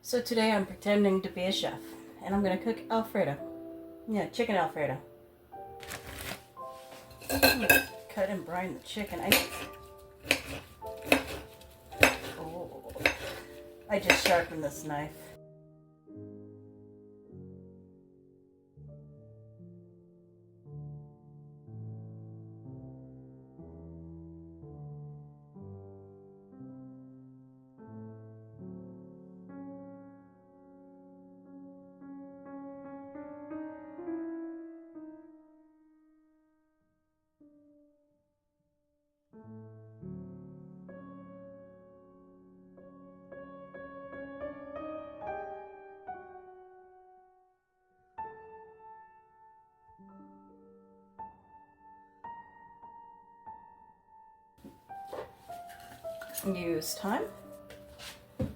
So today I'm pretending to be a chef, and I'm gonna cook alfredo. Yeah, chicken alfredo. Cut and brine the chicken. Oh, I just sharpened this knife. Use thyme. I'm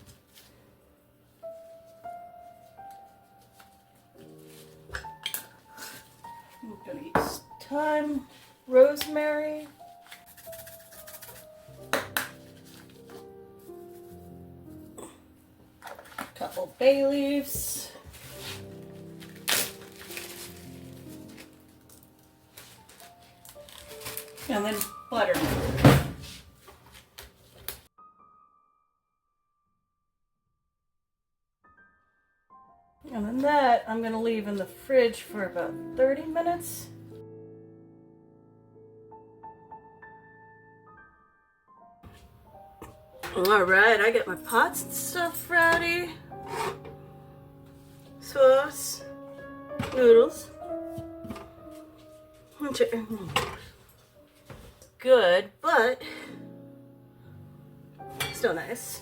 gonna use thyme, rosemary, a couple bay leaves, and then butter. And then that I'm going to leave in the fridge for about 30 minutes. Alright, I get my pots and stuff ready. Sauce, noodles. Good, but still nice.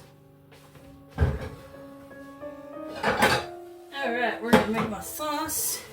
Alright, we're gonna make my sauce.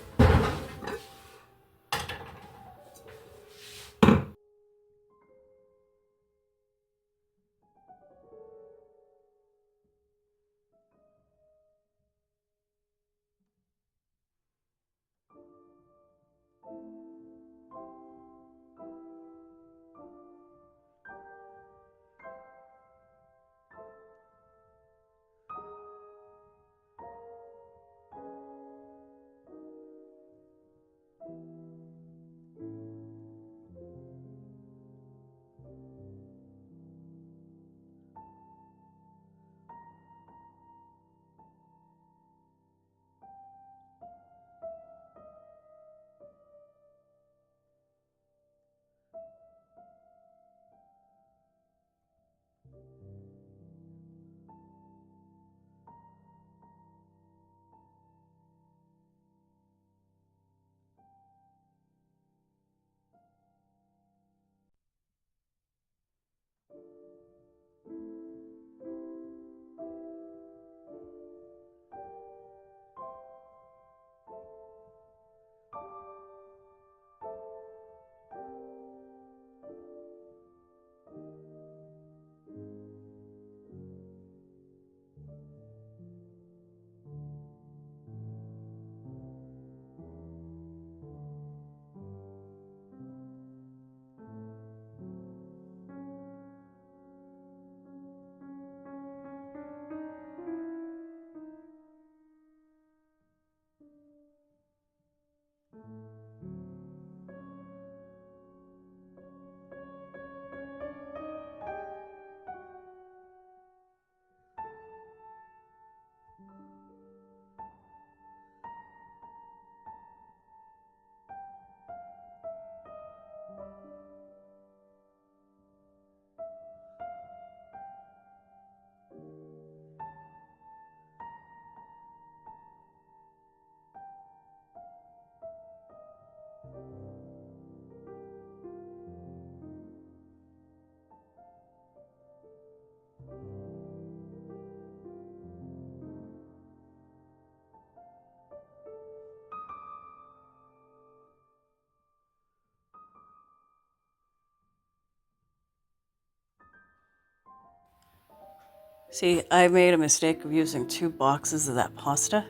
See, I made a mistake of using 2 boxes of that pasta.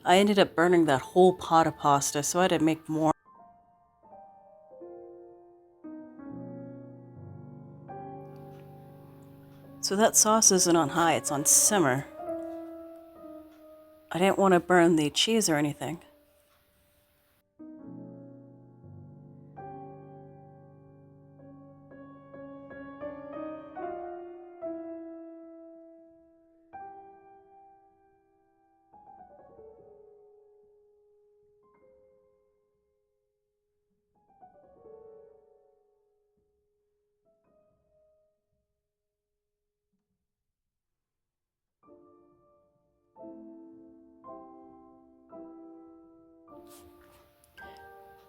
I ended up burning that whole pot of pasta, so I had to make more. So that sauce isn't on high, it's on simmer. I didn't want to burn the cheese or anything.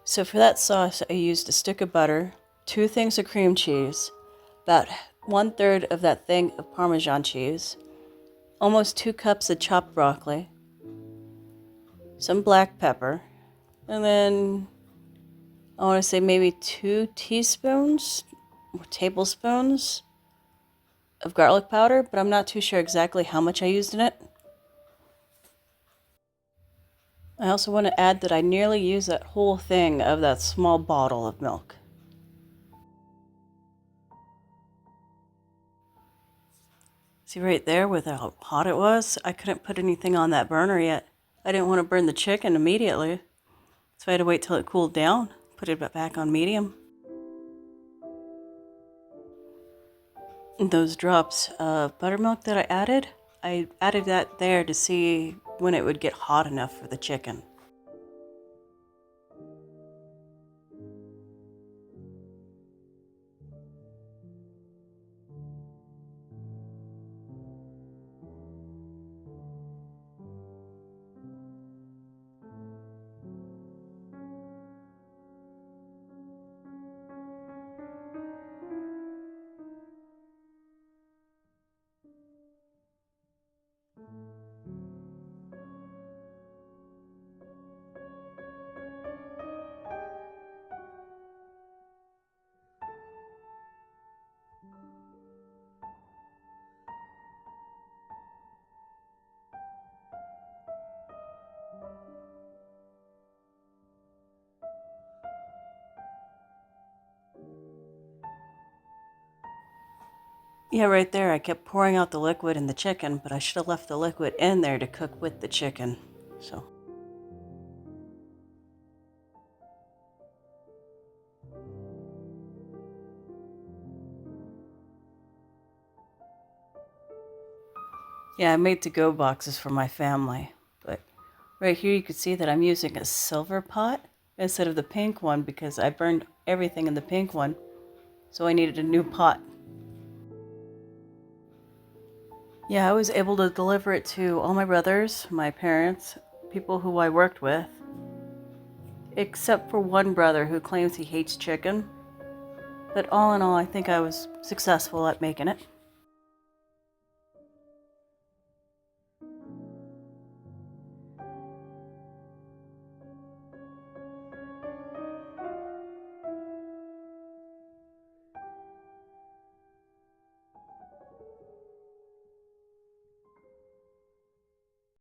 So for that sauce, I used a stick of butter, 2 things of cream cheese, about 1/3 of that thing of parmesan cheese, almost 2 cups of chopped broccoli, some black pepper, and then I want to say maybe 2 teaspoons or tablespoons of garlic powder, but I'm not too sure exactly how much I used in it. I also want to add that I nearly used that whole thing of that small bottle of milk. See right there with how hot it was? I couldn't put anything on that burner yet. I didn't want to burn the chicken immediately, so I had to wait till it cooled down, put it back on medium. And those drops of buttermilk that I added that there to see when it would get hot enough for the chicken. Yeah, right there, I kept pouring out the liquid in the chicken, but I should have left the liquid in there to cook with the chicken. So, yeah, I made to-go boxes for my family, but right here you can see that I'm using a silver pot instead of the pink one because I burned everything in the pink one, so I needed a new pot. Yeah, I was able to deliver it to all my brothers, my parents, people who I worked with, except for one brother who claims he hates chicken. But all in all, I think I was successful at making it.